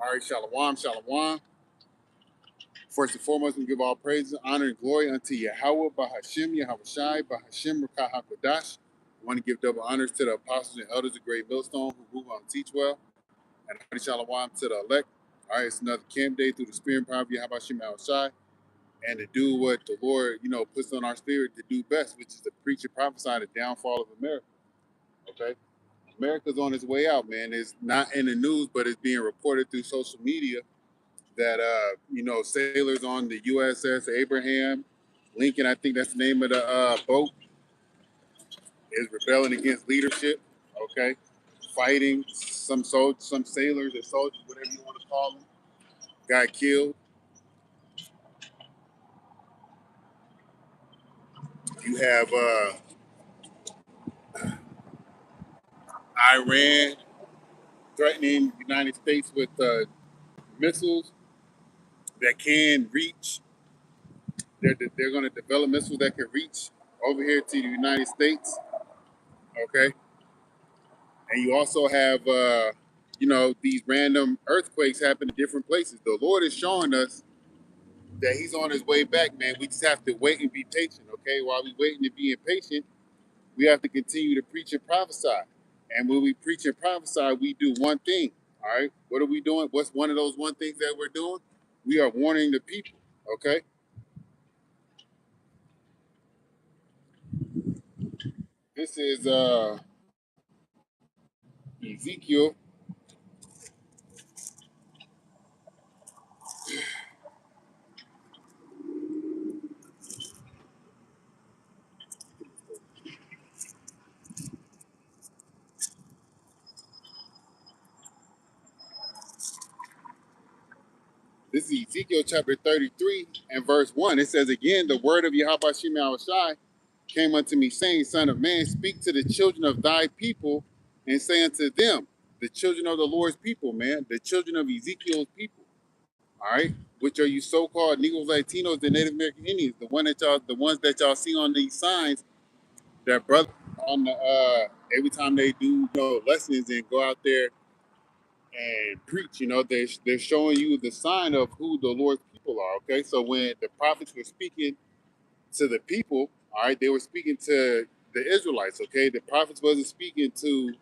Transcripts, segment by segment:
All right, shalom, shalom. First and foremost, we give all praise, honor, and glory unto Yahweh, Bahashim, Yahushai, Bahashim, Rakah HaKodash. I want to give double honors to the apostles and elders of Great Millstone who move on and teach well. And shalom to the elect. All right, it's another camp day through the spirit and power of Yahweh Yahushai. And to do what the Lord, puts on our spirit to do best, which is to preach and prophesy the downfall of America. Okay? America's on its way out, man. It's not in the news, but it's being reported through social media that sailors on the USS Abraham Lincoln, I think that's the name of the boat, is rebelling against leadership. Okay, fighting some sailors or soldiers, whatever you want to call them, got killed. You have Iran threatening the United States with missiles that can reach. They're going to develop missiles that can reach over here to the United States. Okay. And you also have, these random earthquakes happen in different places. The Lord is showing us that He's on His way back, man. We just have to wait and be patient, okay? While we waiting to be impatient, we have to continue to preach and prophesy. And when we preach and prophesy, we do one thing, all right? What are we doing? What's one of those one things that we're doing? We are warning the people, okay? This is Ezekiel. This is Ezekiel chapter 33 and verse 1. It says, again, the word of Yahweh Shai came unto me, saying, Son of man, speak to the children of thy people and say unto them, the children of the Lord's people, man, the children of Ezekiel's people, all right? Which are you so-called Negroes, Latinos, the Native American Indians, the ones that y'all see on these signs that brother on the every time they do lessons and go out there and preach, they're showing you the sign of who the Lord's people are. Okay, so when the prophets were speaking to the people, all right, they were speaking to the Israelites. Okay, the prophets wasn't speaking to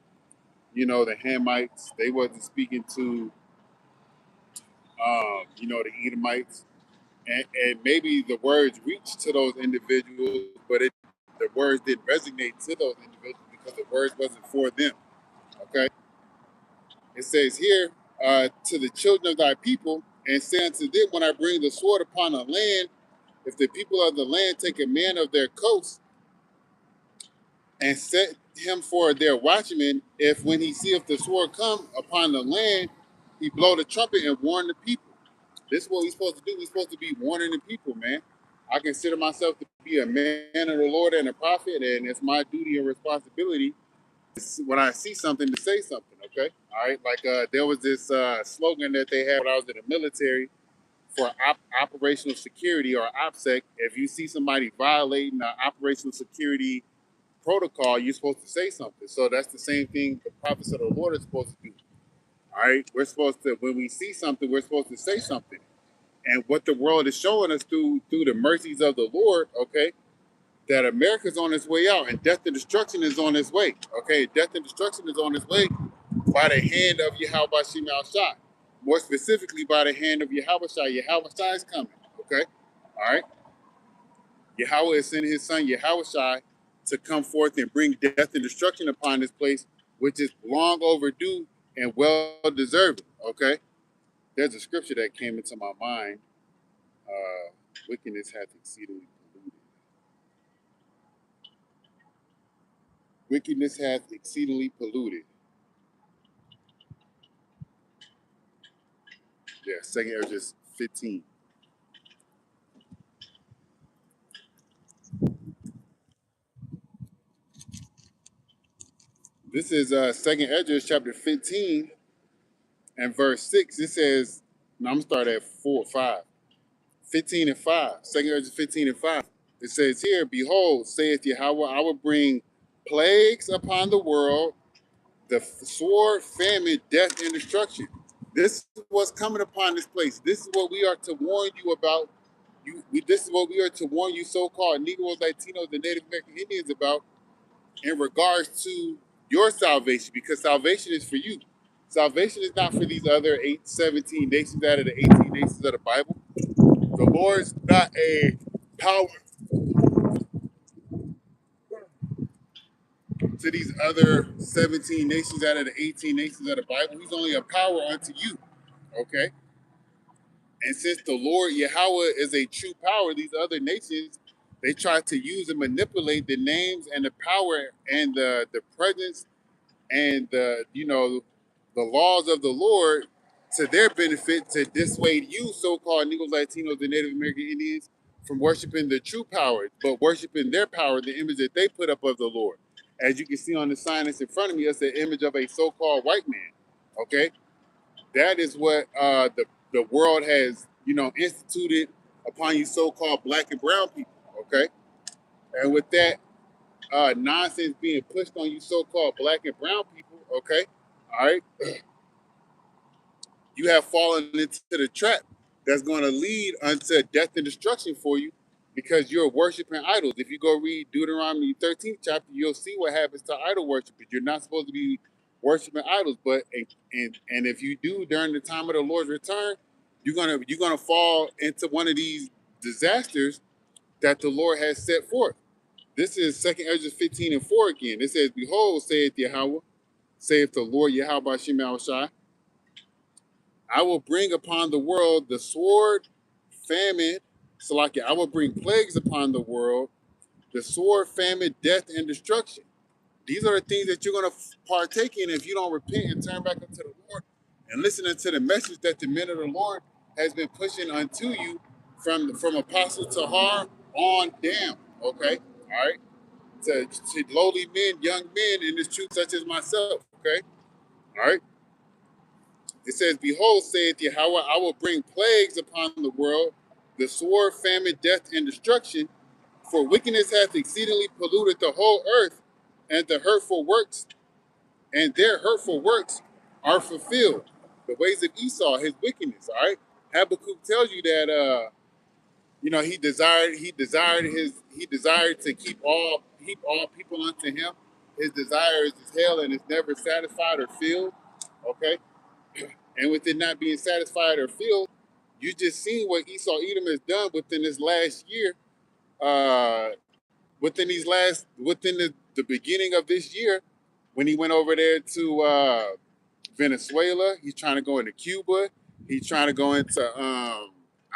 the Hamites. They wasn't speaking to the Edomites, and maybe the words reached to those individuals, but the words didn't resonate to those individuals because the words wasn't for them. Okay. It says here, to the children of thy people, and say unto them, when I bring the sword upon the land, if the people of the land take a man of their coast and set him for their watchman, if when he seeth the sword come upon the land, he blow the trumpet and warn the people. This is what we're supposed to do. We're supposed to be warning the people, man. I consider myself to be a man of the Lord and a prophet, and it's my duty and responsibility when I see something to say something, okay? All right, like there was this slogan that they had when I was in the military for operational security, or OPSEC. If you see somebody violating the operational security protocol, you're supposed to say something. So that's the same thing the prophets of the Lord are supposed to do. All right, we're supposed to, when we see something, we're supposed to say something. And what the world is showing us through the mercies of the Lord, okay, that America's on its way out and death and destruction is on its way. Okay, death and destruction is on its way by the hand of Yahweh Shai. More specifically, by the hand of Yahweh Shai. Yahweh Shai is coming. Okay, all right. Yahweh is sending His Son Yahweh Shai to come forth and bring death and destruction upon this place, which is long overdue and well deserved. Okay, there's a scripture that came into my mind. Wickedness hath exceedingly polluted. Wickedness hath exceedingly polluted. Yeah, 2 Ezra 15. This is 2 Ezra chapter 15 and verse 6. It says, now I'm going to start at 4 or 5. 15 and 5. 2 Ezra 15 and 5. It says here, behold, saith Yahweh, I will bring plagues upon the world, the sword, famine, death, and destruction. This is what's coming upon this place. This is what we are to warn you about. This is what we are to warn you, so-called Negroes, Latinos, and Native American Indians about in regards to your salvation, because salvation is for you. Salvation is not for these other 17 nations out of the 18 nations of the Bible. The Lord's not a power to these other 17 nations out of the 18 nations of the Bible. He's only a power unto you. Okay? And since the Lord Yahweh is a true power, these other nations, they try to use and manipulate the names and the power and the presence and the laws of the Lord to their benefit to dissuade you, so-called Negroes, Latinos, and Native American Indians from worshiping the true power, but worshiping their power, the image that they put up of the Lord. As you can see on the sign that's in front of me, it's the image of a so-called white man. Okay, that is what the world has, instituted upon you, so-called black and brown people. Okay, and with that nonsense being pushed on you, so-called black and brown people. Okay, all right, you have fallen into the trap that's going to lead unto death and destruction for you because you're worshiping idols. If you go read Deuteronomy 13th chapter, you'll see what happens to idol worshipers. You're not supposed to be worshiping idols, but and if you do during the time of the Lord's return, you're gonna fall into one of these disasters that the Lord has set forth. This is 2nd Ezra 15:4 again. It says, "Behold, saith Yahweh, saith the Lord Yahweh Shem Shai, I will bring upon the world the sword, famine, Salakia. I will bring plagues upon the world, the sword, famine, death, and destruction." These are the things that you're going to partake in if you don't repent and turn back unto the Lord and listen to the message that the men of the Lord has been pushing unto you from Apostle Tahar on down. Okay, all right, to lowly men, young men in this truth, such as myself. Okay, all right. It says, "Behold, saith Yahweh, I will bring plagues upon the world, the sword, famine, death, and destruction. For wickedness hath exceedingly polluted the whole earth, and the hurtful works, and their hurtful works are fulfilled." The ways of Esau, his wickedness. All right. Habakkuk tells you that he desired to keep all people unto him. His desire is hell and is never satisfied or filled. Okay. And with it not being satisfied or filled, you just seen what Esau Edom has done within this last year, uh, within the beginning of this year, when he went over there to Venezuela. He's trying to go into Cuba. He's trying to go into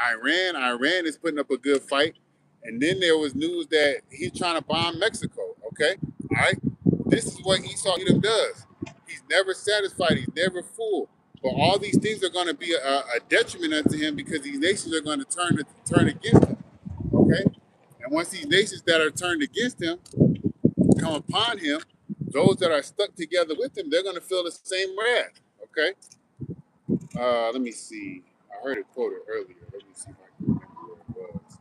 Iran. Iran is putting up a good fight. And then there was news that he's trying to bomb Mexico. Okay, all right. This is what Esau Edom does. He's never satisfied. He's never full. But all these things are going to be a detriment unto him because these nations are going to turn against him. Okay, and once these nations that are turned against him come upon him, those that are stuck together with him, they're going to feel the same wrath. Okay. Let me see. I heard it quoted earlier. Let me see if I can remember where it was.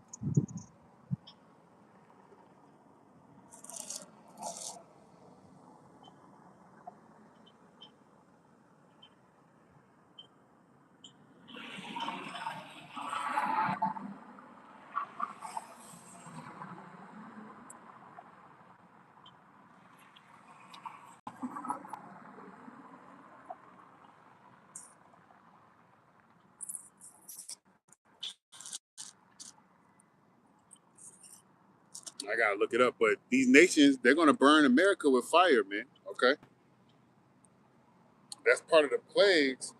I gotta look it up. But these nations, they're gonna burn America with fire, man. Okay, that's part of the plagues.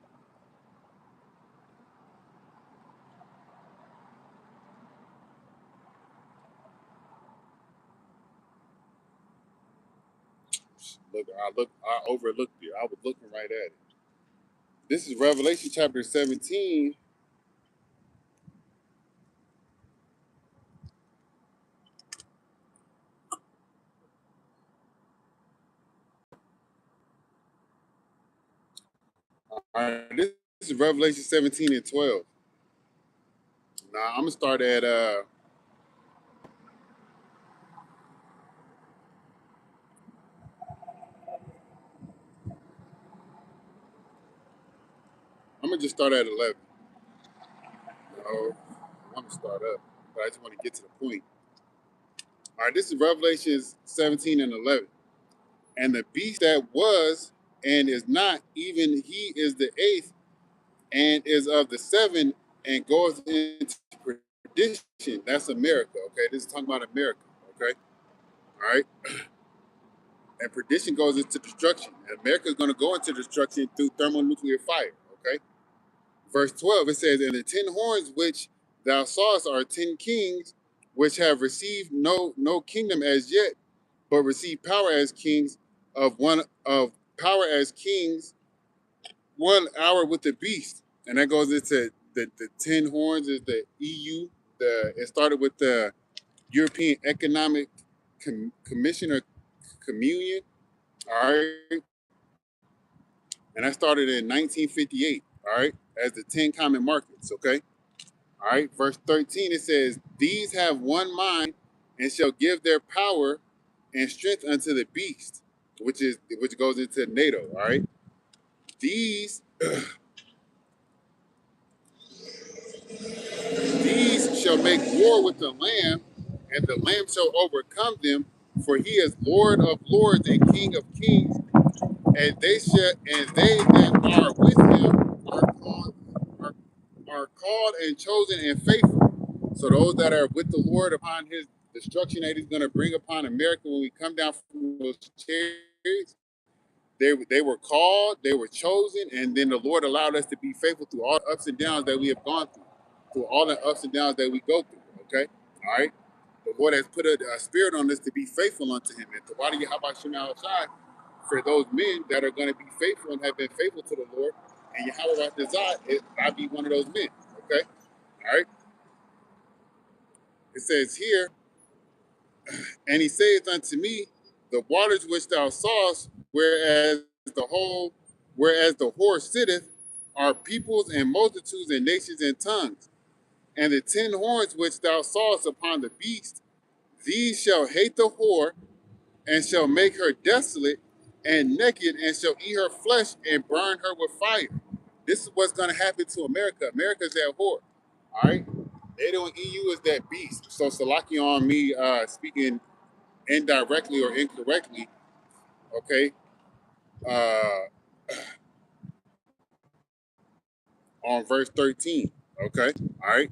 I overlooked it. I was looking right at it. This is Revelation chapter 17. All right, this is Revelation 17 and 12. Now I'm gonna start at gonna just start at 11. I want to start up, but I just want to get to the point. All right, this is Revelations 17 and 11. And the beast that was and is not, even he is the eighth and is of the seven and goes into perdition. That's America, okay? This is talking about America, okay? All right? And perdition goes into destruction. And America is going to go into destruction through thermonuclear fire, okay? Verse 12, it says, and the 10 horns which thou sawest are 10 kings, which have received no kingdom as yet, but receive power as kings of power as kings 1 hour with the beast. And that goes into the 10 horns is the EU. It started with the European Economic Commission or Communion. All right. And that started in 1958. All right. As the 10 common markets. Okay. All right. Verse 13, it says, these have one mind and shall give their power and strength unto the beast, which goes into NATO. All right. These shall make war with the Lamb, and the Lamb shall overcome them, for he is Lord of lords and King of kings, and they that are with him are called and chosen and faithful. So those that are with the Lord upon his destruction that he's going to bring upon America when we come down from those chariots, they were called, they were chosen, and then the Lord allowed us to be faithful through all the ups and downs that we have gone through all the ups and downs that we go through. Okay, all right. The Lord has put a spirit on us to be faithful unto Him, and to why do you how about Shema outside for those men that are going to be faithful and have been faithful to the Lord, and Yahweh desire I be one of those men. Okay, all right. It says here, and He saith unto me, the waters which thou sawest, whereas the horse sitteth, are peoples and multitudes and nations and tongues. And the 10 horns which thou sawest upon the beast, these shall hate the whore, and shall make her desolate and naked, and shall eat her flesh and burn her with fire. This is what's going to happen to America. America's that whore. All right? They don't EU is that beast. So Salaki on me speaking indirectly or incorrectly, okay? On verse 13, okay? All right?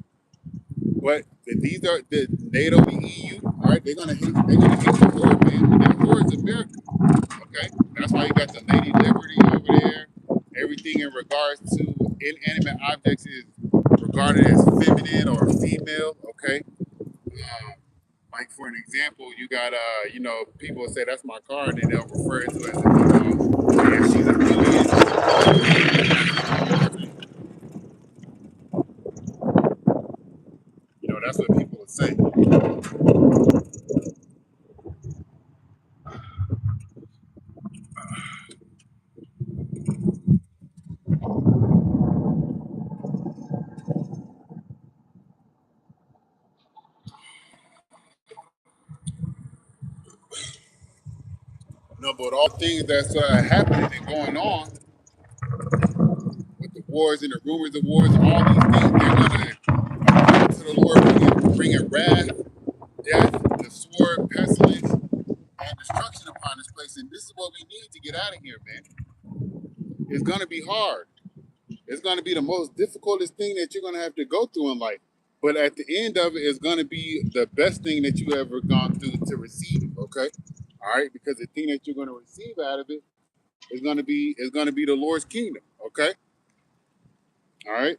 But these are the NATO, the EU, all right? They're gonna hit the whore, man. That whore is America. Okay, that's why you got the Lady Liberty over there. Everything in regards to inanimate objects is regarded as feminine or female. Okay, like for an example, you got people say that's my car, and then they'll refer it to as yeah, she's a million. That's what people would say. No, but all things that's happening and going on with the wars and the rumors of wars, all these things, they're gonna to the Lord, bringing wrath, death, the sword, pestilence, and destruction upon this place. And this is what we need to get out of here, man. It's going to be hard. It's going to be the most difficultest thing that you're going to have to go through in life. But at the end of it, it's going to be the best thing that you ever gone through to receive. Okay, all right, because the thing that you're going to receive out of it is going to be the Lord's kingdom. Okay, all right.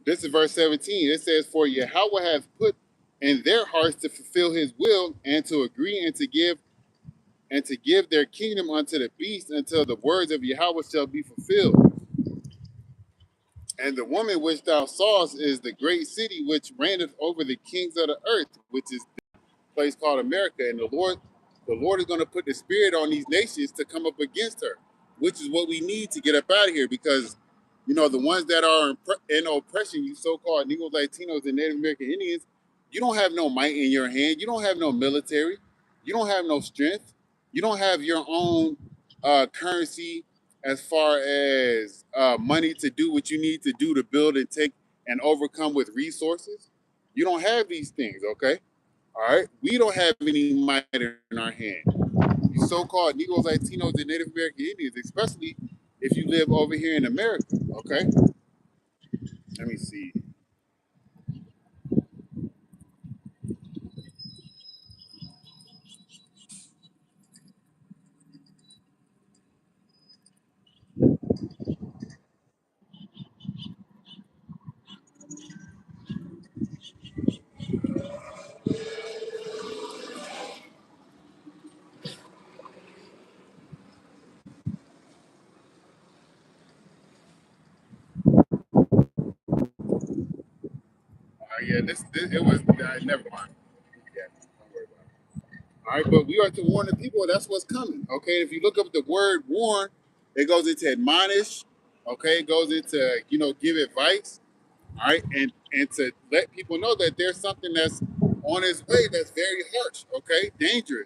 This is verse 17. It says, for Yahweh hath put in their hearts to fulfill his will and to agree and to give their kingdom unto the beast until the words of Yahweh shall be fulfilled. And the woman which thou sawest is the great city which reigneth over the kings of the earth, which is the place called America. And the Lord is going to put the spirit on these nations to come up against her, which is what we need to get up out of here, because the ones that are in oppression, you so-called Negroes, Latinos, and Native American Indians, you don't have no might in your hand. You don't have no military. You don't have no strength. You don't have your own currency, as far as money to do what you need to do to build and take and overcome with resources. You don't have these things, okay? All right, we don't have any might in our hand. You so-called Negroes, Latinos, and Native American Indians, especially if you live over here in America. Okay, let me see. Yeah, this it was. Never mind. Yeah, don't worry about it. All right, but we are to warn the people. That's what's coming. Okay, if you look up the word warn, it goes into admonish. Okay, it goes into give advice. All right, and to let people know that there's something that's on its way that's very harsh. Okay, danger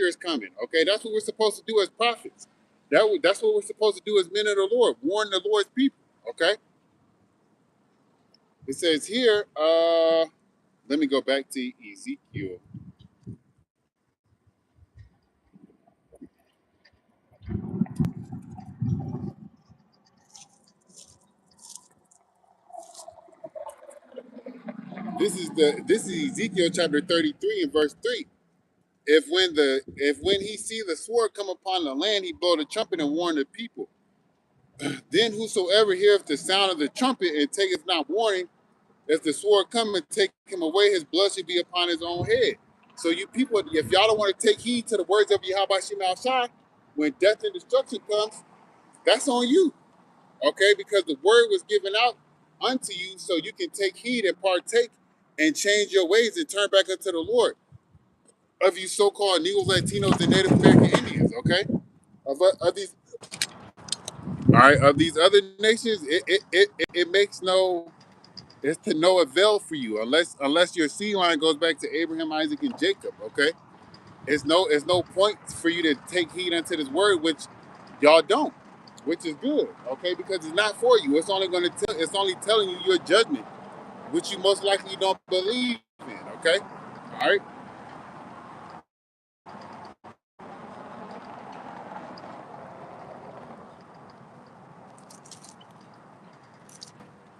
is coming. Okay, that's what we're supposed to do as prophets. That's what we're supposed to do as men of the Lord. Warn the Lord's people. Okay, it says here. Let me go back to Ezekiel. This is Ezekiel chapter 33 and verse 3. If when he see the sword come upon the land, he blow the trumpet and warn the people. Then whosoever heareth the sound of the trumpet and taketh not warning, if the sword come and take him away, his blood should be upon his own head. So you people, if y'all don't want to take heed to the words of Yahweh Shema Shai, when death and destruction comes, that's on you. Okay, because the word was given out unto you so you can take heed and partake and change your ways and turn back unto the Lord. Of you so-called Negroes, Latinos, and Native American Indians, okay? Of these, all right, of these other nations, it makes no, it's to no avail for you unless your seed line goes back to Abraham, Isaac, and Jacob, okay? It's no point for you to take heed unto this word, which y'all don't, which is good, okay? Because it's not for you. It's only telling you your judgment, which you most likely don't believe in, okay? All right.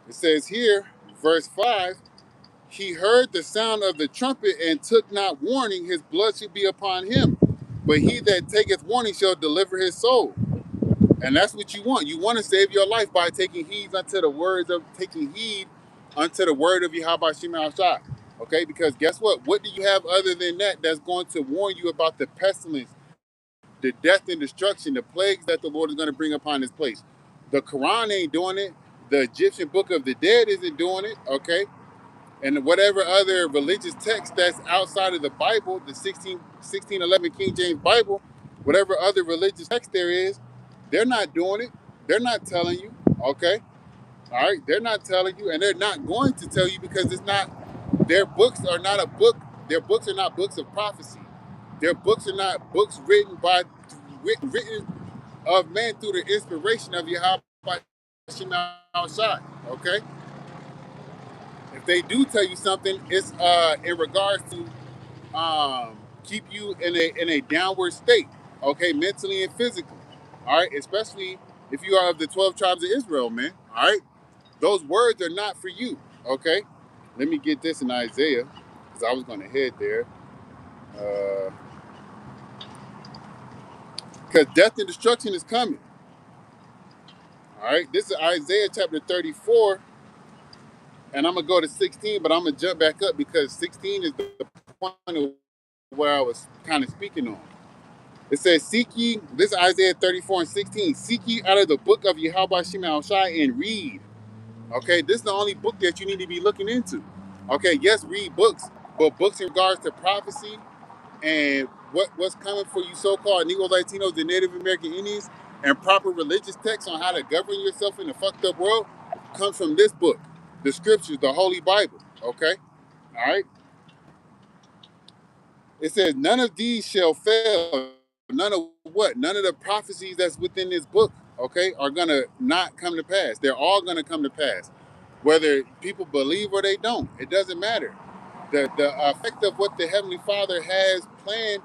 It says here, verse 5, he heard the sound of the trumpet and took not warning, his blood should be upon him. But he that taketh warning shall deliver his soul. And that's what you want. You want to save your life by taking heed unto the word of Yahweh Shema Shai. Okay, because guess what? What do you have other than that that's going to warn you about the pestilence, the death and destruction, the plagues that the Lord is going to bring upon this place? The Quran ain't doing it. The Egyptian Book of the Dead isn't doing it. Okay, and whatever other religious text that's outside of the Bible, the 1611 King James Bible, whatever other religious text there is, they're not doing it. They're not telling you, okay? All right, they're not telling you, and they're not going to tell you because it's not, their books are not a book, their books are not books of prophecy. Their books are not books written of man through the inspiration of Yahweh Shema Shai, okay? If they do tell you something, it's in regards to keep you in a downward state, okay, mentally and physically. All right, especially if you are of the 12 tribes of Israel, man. All right, those words are not for you. Okay, let me get this in Isaiah because I was going to head there. Because death and destruction is coming. All right, this is Isaiah chapter 34, and I'm gonna go to 16, but I'm gonna jump back up because 16 is the point of where I was kind of speaking on. It says, seek ye, this is Isaiah 34 and 16, seek ye out of the book of Yahweh Shema Shai and read. Okay, this is the only book that you need to be looking into. Okay, yes, read books, but books in regards to prophecy and what's coming for you so-called Negro Latinos and Native American Indians and proper religious texts on how to govern yourself in a fucked up world comes from this book, the scriptures, the Holy Bible. Okay, all right. It says, none of these shall fail. none of what? None of the prophecies that's within this book, okay, are gonna not come to pass. They're all gonna come to pass. Whether people believe or they don't, it doesn't matter. The effect of what the Heavenly Father has planned,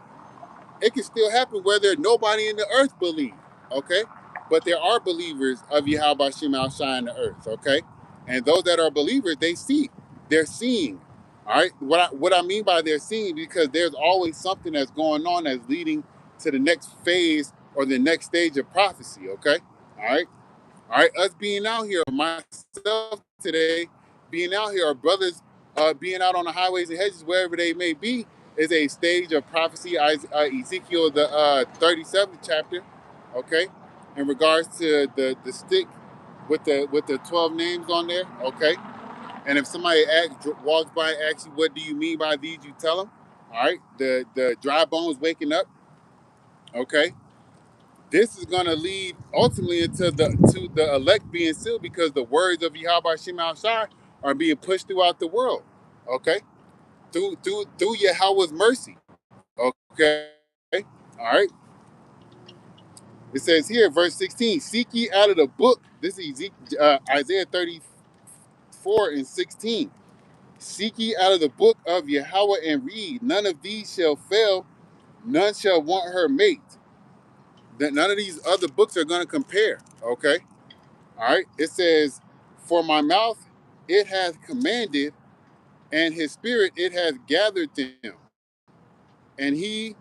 it can still happen whether nobody in the earth believes, okay? But there are believers of Yahweh Shem Shai in the earth, okay? And those that are believers, they see, they're seeing. All right. What I mean by they're seeing, because there's always something that's going on that's leading to the next phase or the next stage of prophecy, okay? All right. All right, us being out here, myself today, being out here, our brothers being out on the highways and hedges, wherever they may be, is a stage of prophecy. Ezekiel, the 37th chapter, okay, in regards to the stick with the 12 names on there, okay. And if somebody walks by and asks you, what do you mean by these, you tell them, all right, the dry bones waking up, okay. This is going to lead ultimately into the elect being sealed, because the words of Yahweh Shema Shai are being pushed throughout the world. Okay, through Yahweh's mercy. Okay, all right. It says here, verse 16: Seek ye out of the book. This is Isaiah 34:16. Seek ye out of the book of Yahweh and read. None of these shall fail. None shall want her mate. That none of these other books are going to compare. Okay. All right. It says, for my mouth it hath commanded, and his spirit it hath gathered them. And he,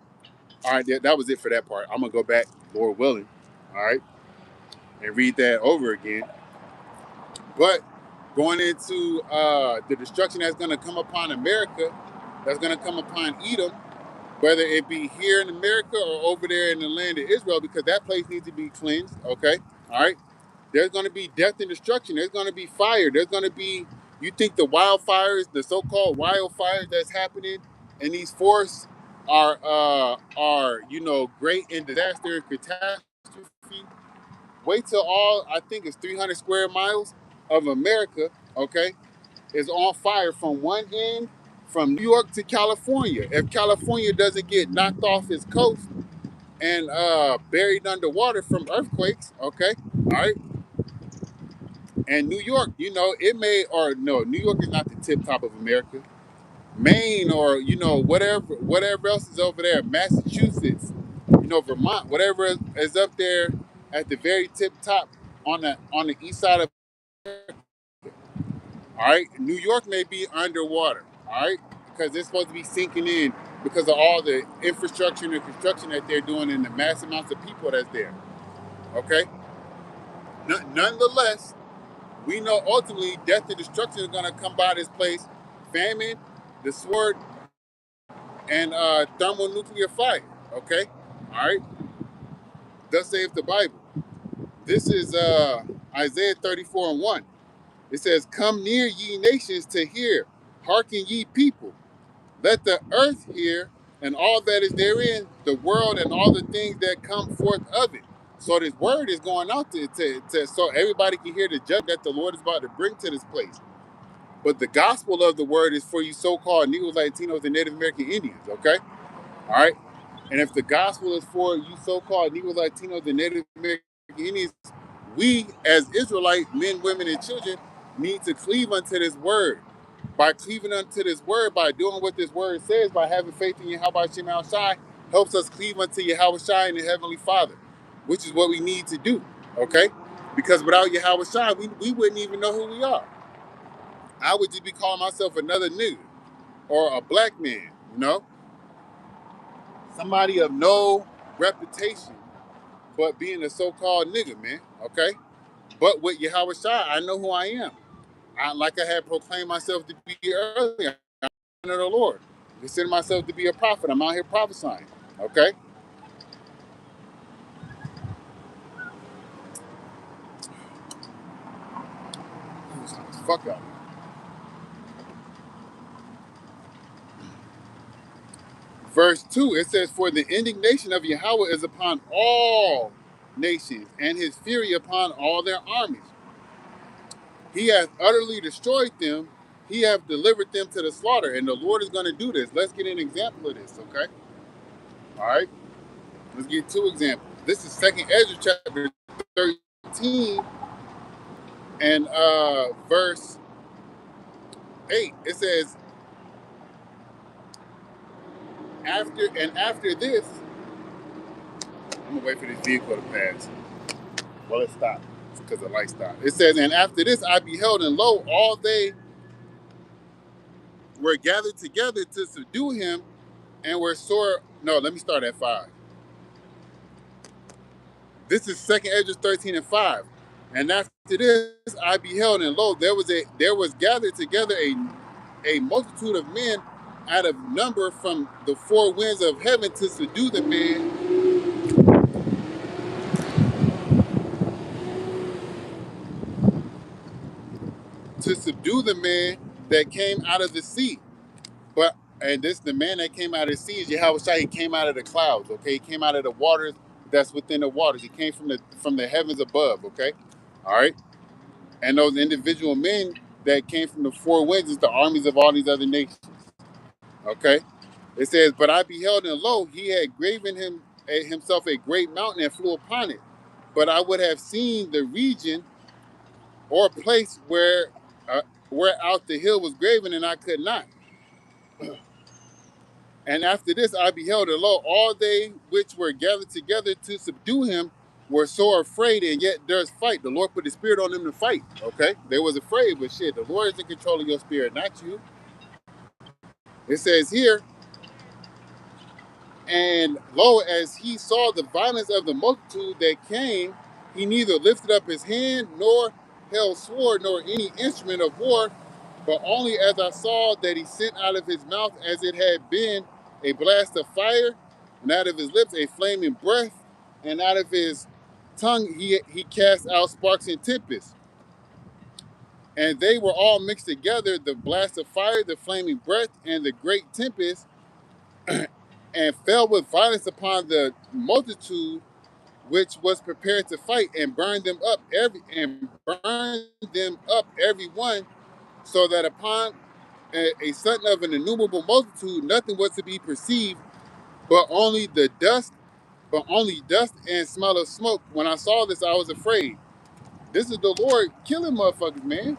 all right, that was it for that part. I'm going to go back, Lord willing, all right, and read that over again. But going into the destruction that's going to come upon America, that's going to come upon Edom, whether it be here in America or over there in the land of Israel, because that place needs to be cleansed, okay? All right? There's going to be death and destruction. There's going to be fire. There's going to be, you think the wildfires, the so-called wildfires that's happening in these forests are great in disaster and catastrophe. Wait till all, I think it's 300 square miles of America, okay, is on fire from one end, from New York to California. If California doesn't get knocked off its coast and buried underwater from earthquakes, okay, all right. And New York, it may, or no, New York is not the tip top of America. Maine, or whatever else is over there, Massachusetts, Vermont, whatever is up there at the very tip top on the east side of, all right, New York may be underwater, all right, because it's supposed to be sinking in because of all the infrastructure and the construction that they're doing and the mass amounts of people that's there. Okay. Nonetheless, we know ultimately death and destruction is going to come by this place: famine, the sword, and thermonuclear fire. Okay, all right. Thus saith the Bible. This is Isaiah 34:1. It says, "Come near, ye nations, to hear; hearken, ye people. Let the earth hear, and all that is therein, the world and all the things that come forth of it." So this word is going out to so everybody can hear the judgment that the Lord is about to bring to this place. But the gospel of the word is for you so-called Negroes, Latinos, and Native American Indians, okay? All right? And if the gospel is for you so-called Negroes, Latinos, and Native American Indians, we as Israelite men, women, and children need to cleave unto this word. By cleaving unto this word, by doing what this word says, by having faith in Yahweh Shem Al Shai, helps us cleave unto Yahweh Shai and the Heavenly Father, which is what we need to do, okay? Because without Yahweh Shai, we wouldn't even know who we are. I would just be calling myself another nigga or a black man, somebody of no reputation, but being a so-called nigga, man, okay? But with Yahweh Shai, I know who I am. Like I had proclaimed myself to be earlier, I'm of the Lord. I consider myself to be a prophet. I'm out here prophesying, okay? Fuck up. Verse 2, it says, "For the indignation of Yahweh is upon all nations, and his fury upon all their armies. He hath utterly destroyed them. He hath delivered them to the slaughter." And the Lord is going to do this. Let's get an example of this, okay? All right. Let's get two examples. This is Second Ezra chapter 13 and verse 8. It says, after this, I'm gonna wait for this vehicle to pass. Well, it stopped because the light stopped. It says, and after this I beheld, and lo, all they were gathered together to subdue him, and were sore. No, let me start at 5. This is Second Ezra 13 and 5. And after this I beheld, and lo, there was gathered together a multitude of men out of number from the four winds of heaven to subdue the man, that came out of the sea. But and this the man that came out of the sea is Yahweh Shai. He came out of the clouds. Okay, he came out of the waters that's within the waters. He came from the heavens above. Okay, all right. And those individual men that came from the four winds is the armies of all these other nations. Okay, it says, but I beheld, and lo, he had graven himself a great mountain and flew upon it. But I would have seen the region or place where out the hill was graven, and I could not. And after this I beheld, and lo, all they which were gathered together to subdue him were sore afraid, and yet there's fight. The Lord put the spirit on them to fight. Okay? They was afraid, but shit, the Lord is in control of your spirit, not you. It says here, and lo, as he saw the violence of the multitude that came, he neither lifted up his hand, nor held sword, nor any instrument of war, but only as I saw that he sent out of his mouth as it had been a blast of fire, and out of his lips a flaming breath, and out of his tongue he cast out sparks and tempests. And they were all mixed together, the blast of fire, the flaming breath, and the great tempest, and fell with violence upon the multitude which was prepared to fight, and burned them up every one, so that upon a sudden of an innumerable multitude nothing was to be perceived, but only dust and smell of smoke. When I saw this, I was afraid. This is the Lord killing motherfuckers, man.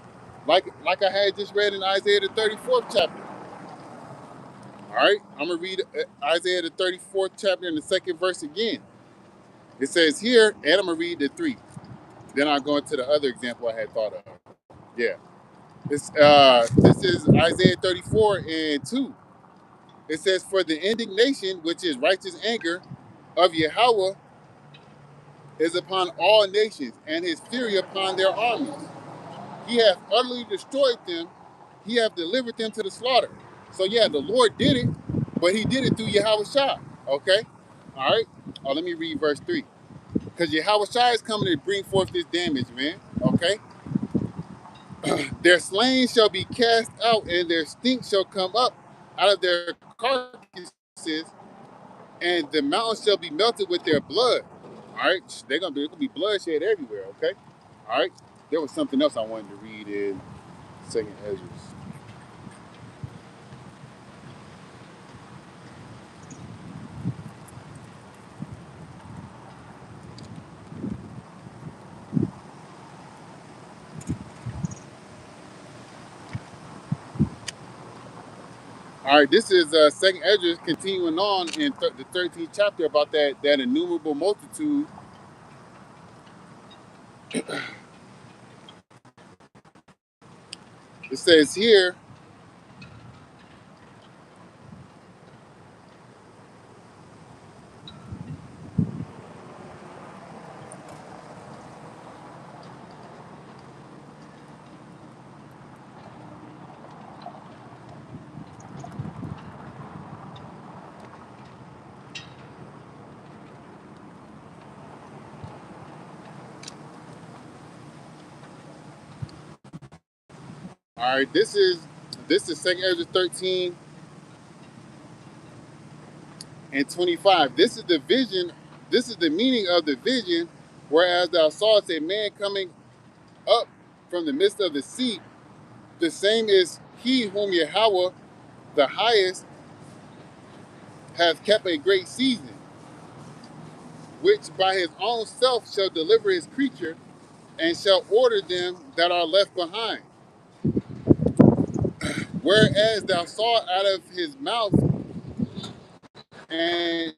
Like I had just read in Isaiah the 34th chapter. All right, I'm gonna read Isaiah the 34th chapter in the second verse again. It says here, and I'm gonna read the 3. Then I'll go into the other example I had thought of. Yeah, this is Isaiah 34 and 2. It says, for the indignation, which is righteous anger, of Yahweh is upon all nations, and his fury upon their armies. He hath utterly destroyed them. He hath delivered them to the slaughter. So yeah, the Lord did it, but he did it through Yahweh Shai. Okay? All right? Oh, let me read verse 3. Because Yahweh Shai is coming to bring forth this damage, man. Okay? Their slain shall be cast out, and their stink shall come up out of their carcasses, and the mountains shall be melted with their blood. All right? They're gonna be bloodshed everywhere, okay? All right? There was something else I wanted to read in Second Ezra. All right, this is Second Ezra continuing on in the 13th chapter about that innumerable multitude. It says here, all right, this is Second Ezra 13 and 25. This is the vision, this is the meaning of the vision, whereas thou sawest a man coming up from the midst of the sea, the same is he whom Yahweh the highest hath kept a great season. which by his own self shall deliver his creature, and shall order them that are left behind. Whereas thou saw out of his mouth, and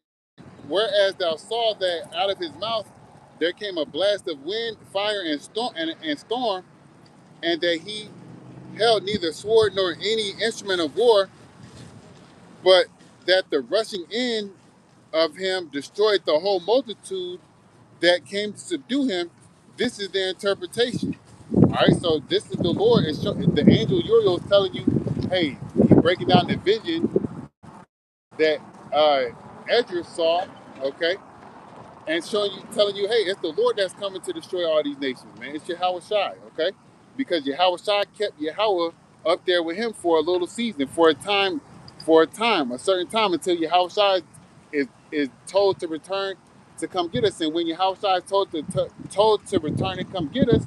whereas thou saw that out of his mouth there came a blast of wind, fire, and storm, and that he held neither sword nor any instrument of war, but that the rushing in of him destroyed the whole multitude that came to subdue him. This is their interpretation. All right, so this is the Lord. The angel Uriel is telling you, hey, he's breaking down the vision that Ezra saw, okay, and showing you, telling you, hey, it's the Lord that's coming to destroy all these nations, man. It's Yahweh Shai, okay? Because Yahweh Shai kept Yahweh up there with him for a little season, a certain time until Yahweh Shai is told to return to come get us. And when Yahweh Shai is told to return and come get us,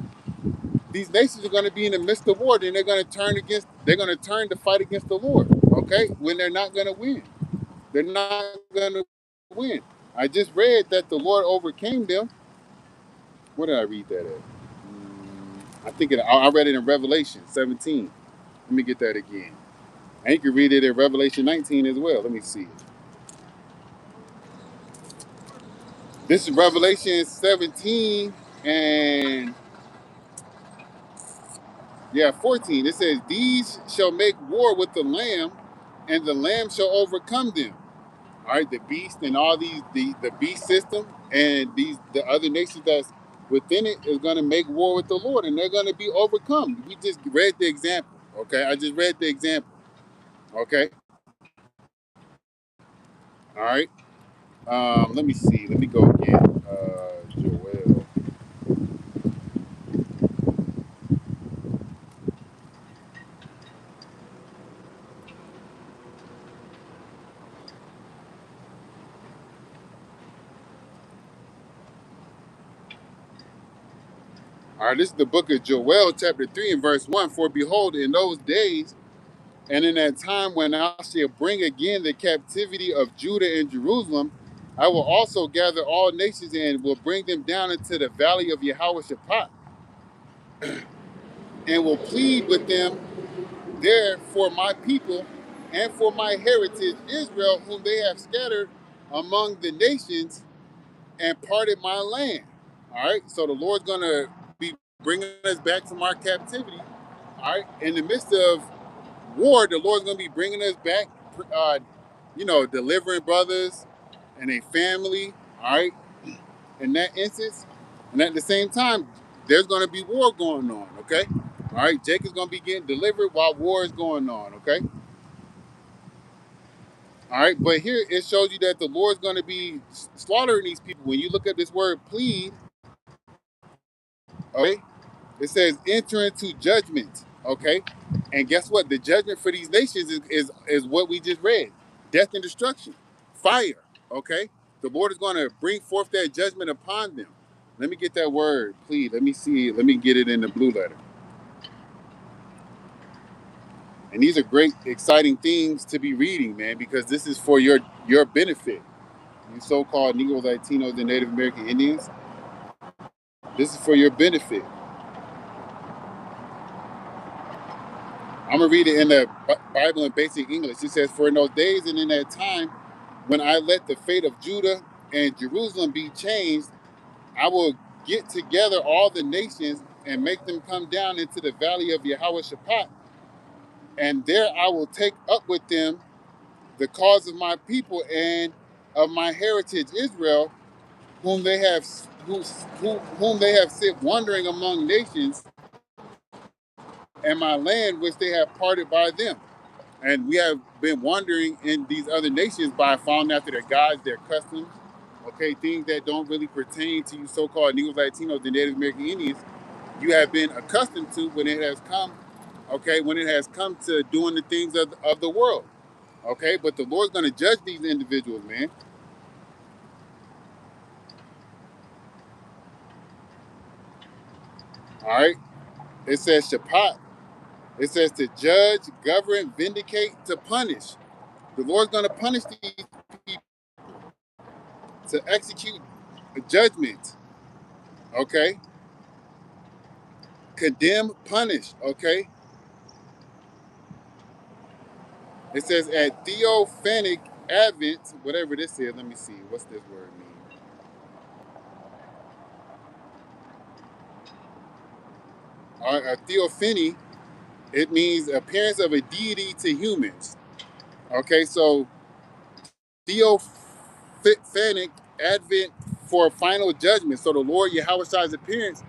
these nations are going to be in the midst of war. Then they're going to turn to fight against the Lord, okay? When they're not going to win. They're not going to win. I just read that the Lord overcame them. Where did I read that at? I read it in Revelation 17. Let me get that again. And you can read it in Revelation 19 as well. Let me see it. This is Revelation 17 and 14. It says, these shall make war with the Lamb, and the Lamb shall overcome them. All right, the beast and all the beast system and the other nations that's within it is going to make war with the Lord, and they're going to be overcome. We just read the example, okay? I just read the example, okay? All right. Let me see. Let me go again. Joel. All right, this is the book of Joel, chapter 3 and verse 1. For behold, in those days and in that time when I shall bring again the captivity of Judah and Jerusalem, I will also gather all nations and will bring them down into the valley of Jehoshaphat, and will plead with them there for my people and for my heritage Israel, whom they have scattered among the nations and parted my land. All right, so the Lord's going to be bringing us back from our captivity. All right, in the midst of war, the Lord's going to be bringing us back, delivering brothers and a family, all right, in that instance. And at the same time, there's going to be war going on, okay? All right, Jacob's going to be getting delivered while war is going on, okay? All right, but here it shows you that the Lord's going to be slaughtering these people. When you look at this word plead, okay, it says enter into judgment, okay? And guess what? The judgment for these nations is what we just read. Death and destruction, fire, okay? The Lord is going to bring forth that judgment upon them. Let me get that word, please. Let me see. Let me get it in the blue letter. And these are great, exciting things to be reading, man, because this is for your benefit. You so-called Negroes, Latinos, and Native American Indians. This is for your benefit. I'm going to read it in the Bible in basic English. It says, for in those days and in that time, when I let the fate of Judah and Jerusalem be changed, I will get together all the nations and make them come down into the valley of Jehoshaphat. And there I will take up with them the cause of my people and of my heritage Israel, whom they have whom they have sent wandering among nations, and my land which they have parted by them. And we have been wandering in these other nations by following after their gods, their customs, okay, things that don't really pertain to you so-called Negroes, Latinos, and Native American Indians. You have been accustomed to when it has come, okay, when it has come to doing the things of the world, okay? But the Lord's going to judge these individuals, man. All right? It says Shaphat. It says to judge, govern, vindicate, to punish. The Lord's going to punish these people, to execute judgment. Okay, condemn, punish. Okay, it says at theophanic advent, whatever this is. Let me see. What's this word mean? A theophany. It means appearance of a deity to humans. Okay, so theophanic advent for final judgment. So the Lord Yahweh's appearance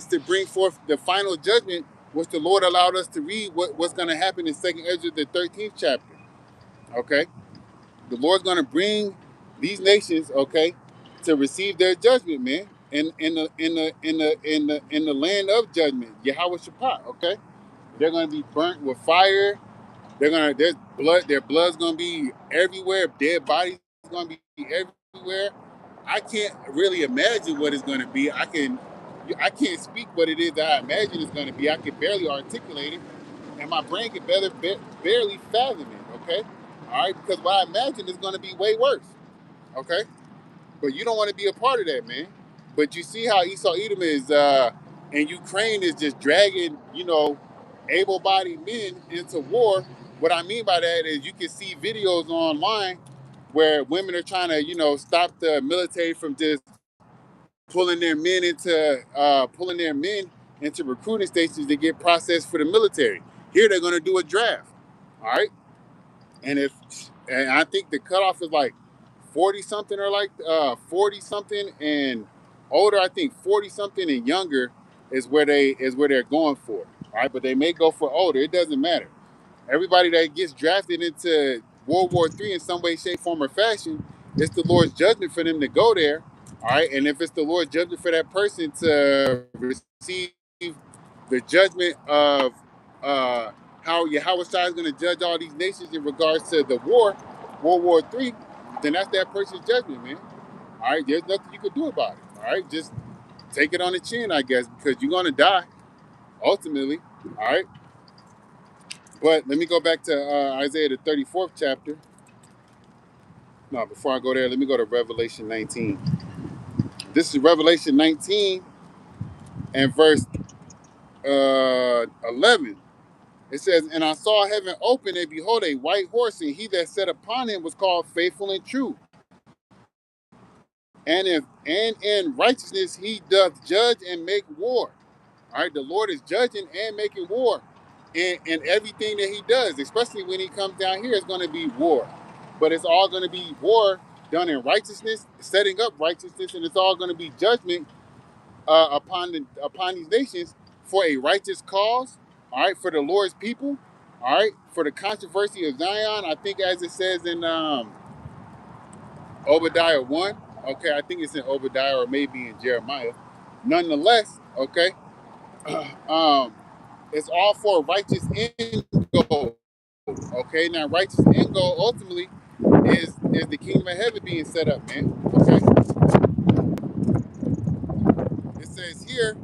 to bring forth the final judgment, which the Lord allowed us to read what's going to happen in Second Ezra, the 13th chapter. Okay, the Lord's going to bring these nations, okay, to receive their judgment, man, in the land of judgment, Yahweh Shaphat. Okay, they're going to be burnt with fire. There's blood. Their blood's gonna be everywhere. Dead bodies gonna be everywhere. I can't really imagine what it's gonna be. I can't speak what it is that I imagine it's gonna be. I can barely articulate it, and my brain can barely fathom it. Okay, all right, because what I imagine is gonna be way worse. Okay, but you don't want to be a part of that, man. But you see how Esau Edom is, and Ukraine is just dragging, able-bodied men into war. What I mean by that is you can see videos online where women are trying to, stop the military from just pulling their men into recruiting stations to get processed for the military. Here they're going to do a draft. All right, and if and I think the cutoff is like 40 something or like 40 something and older. I think 40 something and younger is where they're going for. All right, but they may go for older. It doesn't matter. Everybody that gets drafted into World War III in some way, shape, form, or fashion, it's the Lord's judgment for them to go there. All right, and if it's the Lord's judgment for that person to receive the judgment of how Yahweh Shai is going to judge all these nations in regards to the war, World War III, then that's that person's judgment, man. All right, there's nothing you can do about it. All right, just take it on the chin, I guess, because you're going to die ultimately. All right, but let me go back to Isaiah the 34th chapter. No, before I go there, let me go to Revelation 19. This is Revelation 19 and verse 11. It says, "And I saw heaven open, and behold, a white horse, and he that sat upon him was called Faithful and True. And in righteousness he doth judge and make war." All right, the Lord is judging and making war in everything that he does, especially when he comes down here, it's going to be war. But it's all going to be war done in righteousness, setting up righteousness, and it's all going to be judgment upon these nations for a righteous cause. All right, for the Lord's people. All right, for the controversy of Zion. I think as it says in Obadiah 1. Okay, I think it's in Obadiah or maybe in Jeremiah. Nonetheless, okay, um, it's all for righteous end goal. Okay, now righteous end goal ultimately is the kingdom of heaven being set up, man. Okay, it says here,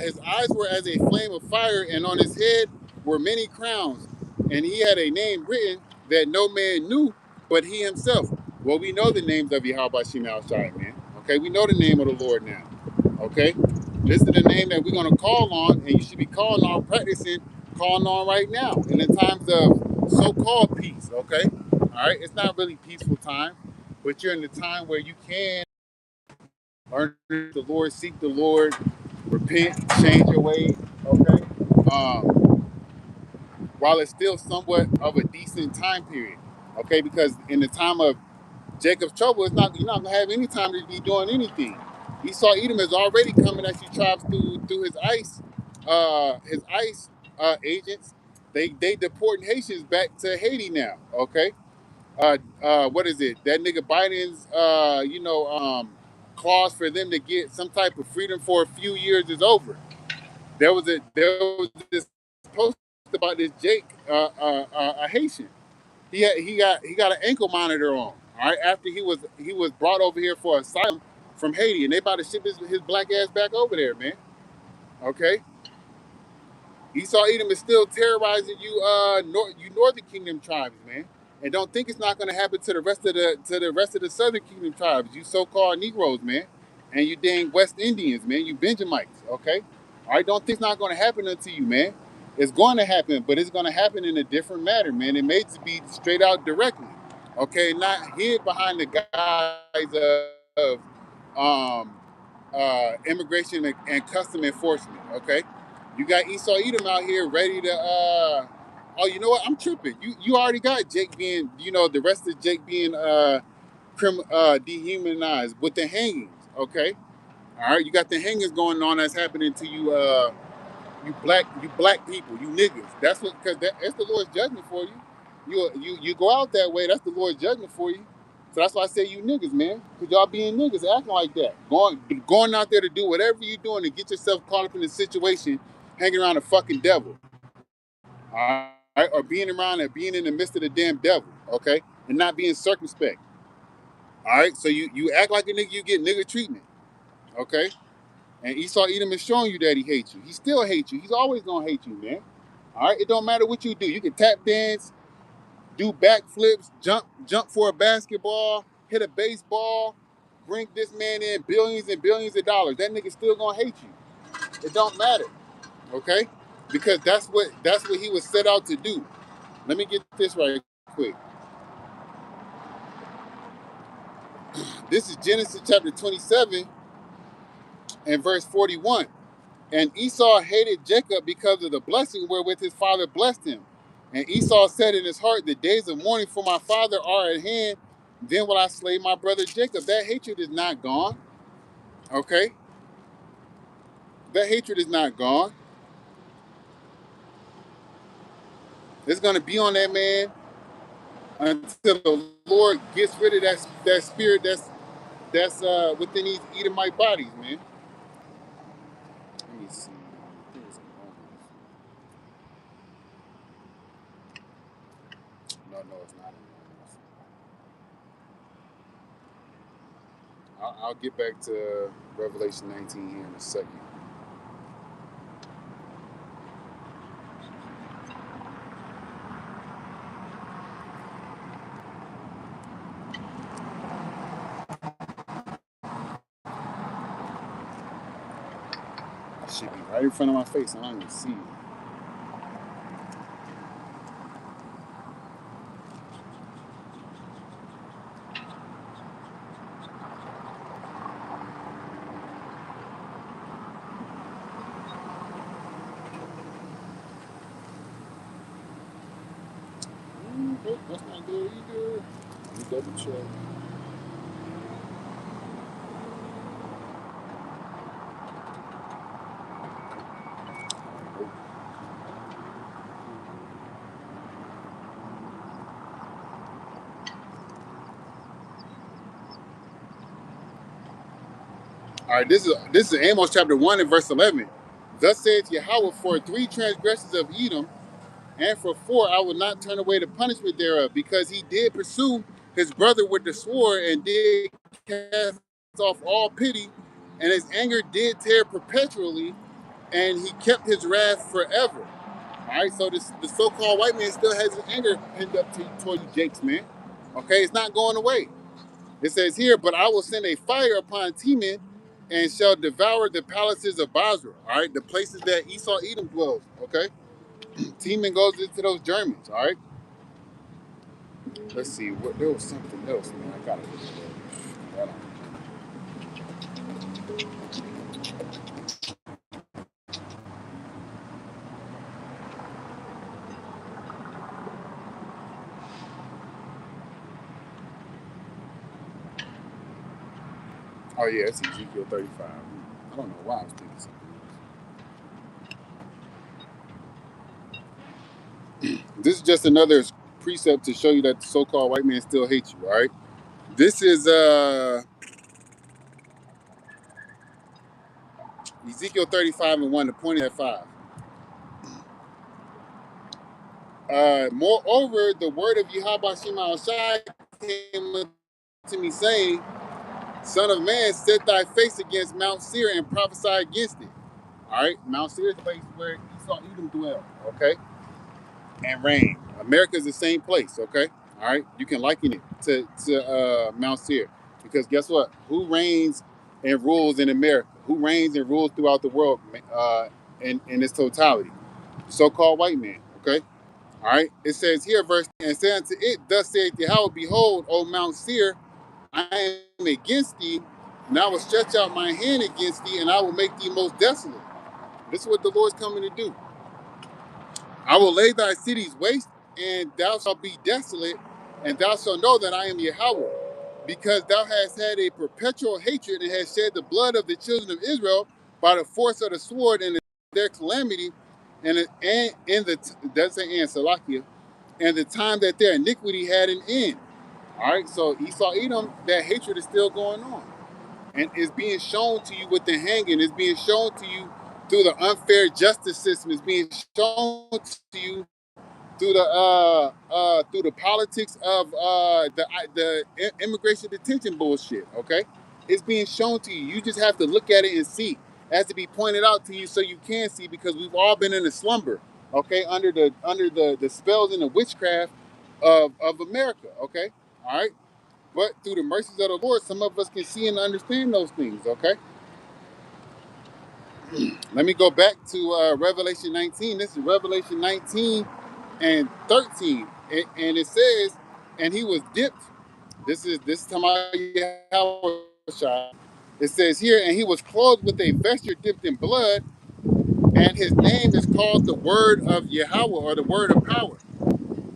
his eyes were as a flame of fire, and on his head were many crowns, and he had a name written that no man knew but he himself. Well, we know the names of Yahweh Shemel Shai, man. Okay, we know the name of the Lord now. Okay, this is the name that we're going to call on, and you should be calling on, calling on right now in the times of so-called peace. Okay, all right, it's not really peaceful time, but you're in the time where you can learn the Lord, seek the Lord, repent, change your ways. Okay, um, while it's still somewhat of a decent time period. Okay, because in the time of Jacob's trouble, you're not gonna have any time to be doing anything. Esau Edom is already coming at you tribes through his ice agents. They deporting Haitians back to Haiti now. Okay, what is it? That nigga Biden's clause for them to get some type of freedom for a few years is over. There was this post about this Jake, a Haitian. He got an ankle monitor on. All right, after he was brought over here for asylum from Haiti, and they about to ship his black ass back over there, man. Okay, Esau Edom is still terrorizing you, you Northern Kingdom tribes, man. And don't think it's not going to happen to the rest of the Southern Kingdom tribes, you so-called Negroes, man, and you dang West Indians, man, you Benjamites, okay? All right, don't think it's not going to happen unto you, man. It's going to happen, but it's going to happen in a different manner, man. It may be straight out directly, okay, not hid behind the guise of immigration and custom enforcement, okay? You got Esau Edom out here ready to oh, you know what? I'm tripping. You already got Jake being, the rest of Jake being dehumanized with the hangings. Okay, all right. You got the hangings going on that's happening to you, you black people, you niggas. That's what because that's the Lord's judgment for you. You go out that way. That's the Lord's judgment for you. So that's why I say you niggas, man, because y'all being niggas acting like that, going out there to do whatever you're doing to get yourself caught up in a situation, hanging around a fucking devil. All right, or being around and being in the midst of the damn devil, okay, and not being circumspect. All right, so you act like a nigga, you get nigga treatment, okay. And Esau Edom is showing you that he hates you. He still hates you. He's always gonna hate you, man. All right, it don't matter what you do. You can tap dance, do backflips, jump for a basketball, hit a baseball, bring this man in billions and billions of dollars. That nigga still gonna hate you. It don't matter, okay, because that's what he was set out to do. Let me get this right quick. This is Genesis chapter 27 and verse 41. And Esau hated Jacob because of the blessing wherewith his father blessed him. And Esau said in his heart, the days of mourning for my father are at hand. Then will I slay my brother Jacob. That hatred is not gone. Okay? That hatred is not gone. It's going to be on that man until the Lord gets rid of that spirit that's within these Edomite bodies, man. Let me see. I think it's no, it's not. I'll get back to Revelation 19 here in a second. It should be right in front of my face. I don't even see it. That's not good either. Let me double check. All right, this is Amos chapter 1 and verse 11. Thus saith Yahweh, for 3 transgressions of Edom, and for 4 I will not turn away the punishment thereof, because he did pursue his brother with the sword, and did cast off all pity, and his anger did tear perpetually, and he kept his wrath forever. All right, so the so-called white man still has his anger pinned up toward you, Jakes, man. Okay, it's not going away. It says here, but I will send a fire upon Teman, and shall devour the palaces of Basra. All right, the places that Esau Edom dwells. Okay, Teman goes into those Germans. All right, let's see. What there was something else, man. I gotta look it up. Oh yeah, it's Ezekiel 35. I don't know why I was thinking something else. This is just another precept to show you that the so-called white man still hates you. All right. This is Ezekiel 35 and 1, the point at 5. Moreover, the word of Yahweh Shema Shai came to me, saying, Son of man, set thy face against Mount Seir and prophesy against it. All right, Mount Seir is the place where Esau Edom dwell, okay, and reign. America is the same place, okay. All right, you can liken it to Mount Seir, because guess what? Who reigns and rules in America? Who reigns and rules throughout the world in its totality? So-called white man. Okay. All right. It says here, verse, and say unto it, thus saith Yahweh, behold, O Mount Seir, I am against thee, and I will stretch out my hand against thee, and I will make thee most desolate. This is what the Lord's coming to do. I will lay thy cities waste, and thou shalt be desolate, and thou shalt know that I am Yahweh, because thou hast had a perpetual hatred and hast shed the blood of the children of Israel by the force of the sword and their calamity, and in the doesn't say and Salakia, and the time that their iniquity had an end. All right, so Esau Edom, that hatred is still going on, and it's being shown to you with the hanging. It's being shown to you through the unfair justice system. It's being shown to you through the politics of the immigration detention bullshit. Okay, it's being shown to you. You just have to look at it and see. It has to be pointed out to you so you can see, because we've all been in a slumber. Okay, under the spells and the witchcraft of America. Okay, all right. But through the mercies of the Lord, some of us can see and understand those things. Okay, let me go back to Revelation 19. This is Revelation 19 and 13, and it says, and he was dipped. This is talking about Yahweh. It says here, and he was clothed with a vesture dipped in blood, and his name is called the Word of Yahweh, or the Word of Power.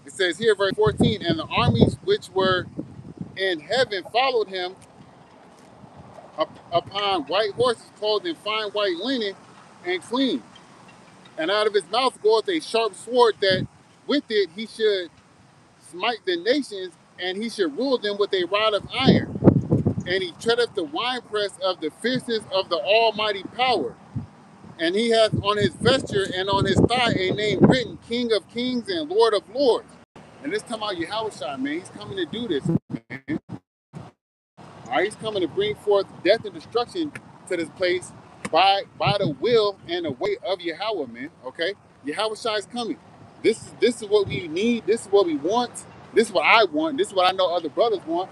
It says here, verse 14, and the armies which were in heaven followed him upon white horses, clothed in fine white linen and clean. And out of his mouth goeth a sharp sword, that with it he should smite the nations, and he should rule them with a rod of iron. And he treadeth the winepress of the fierceness of the Almighty power. And he hath on his vesture and on his thigh a name written, King of Kings and Lord of Lords. And this time out Yahweh, man, he's coming to do this, man. All right, he's coming to bring forth death and destruction to this place by the will and the way of Yahweh, man. Okay, Yahweh is coming. This is what we need. This is what we want. This is what I want. This is what I know other brothers want,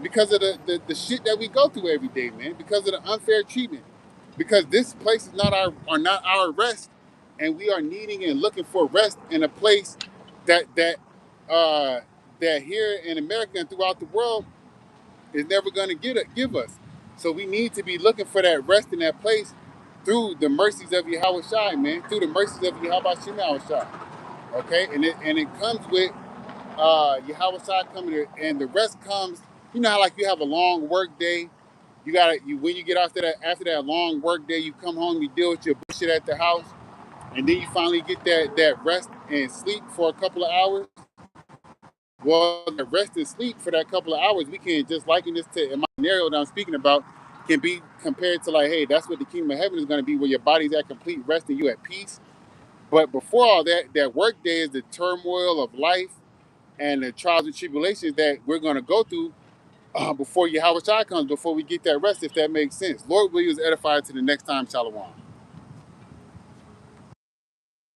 because of the shit that we go through every day, man. Because of the unfair treatment. Because this place is not our rest, and we are needing and looking for rest in a place that here in America and throughout the world is never going to give us. So we need to be looking for that rest in that place through the mercies of Yahweh Shai, man. Through the mercies of Yahweh Shai. Okay, and it comes with Yahweh Shai coming here, and the rest comes. You know how like you have a long work day. You when you get after that long work day, you come home, you deal with your bullshit at the house, and then you finally get that rest and sleep for a couple of hours. Well, the rest and sleep for that couple of hours, we can just liken this to, in my scenario that I'm speaking about, can be compared to like, hey, that's what the kingdom of heaven is going to be, where your body's at complete rest and you at peace. But before all that, that work day is the turmoil of life and the trials and tribulations that we're going to go through before Yahweh Shai comes, before we get that rest, if that makes sense. Lord will use edified to the next time. Shalom.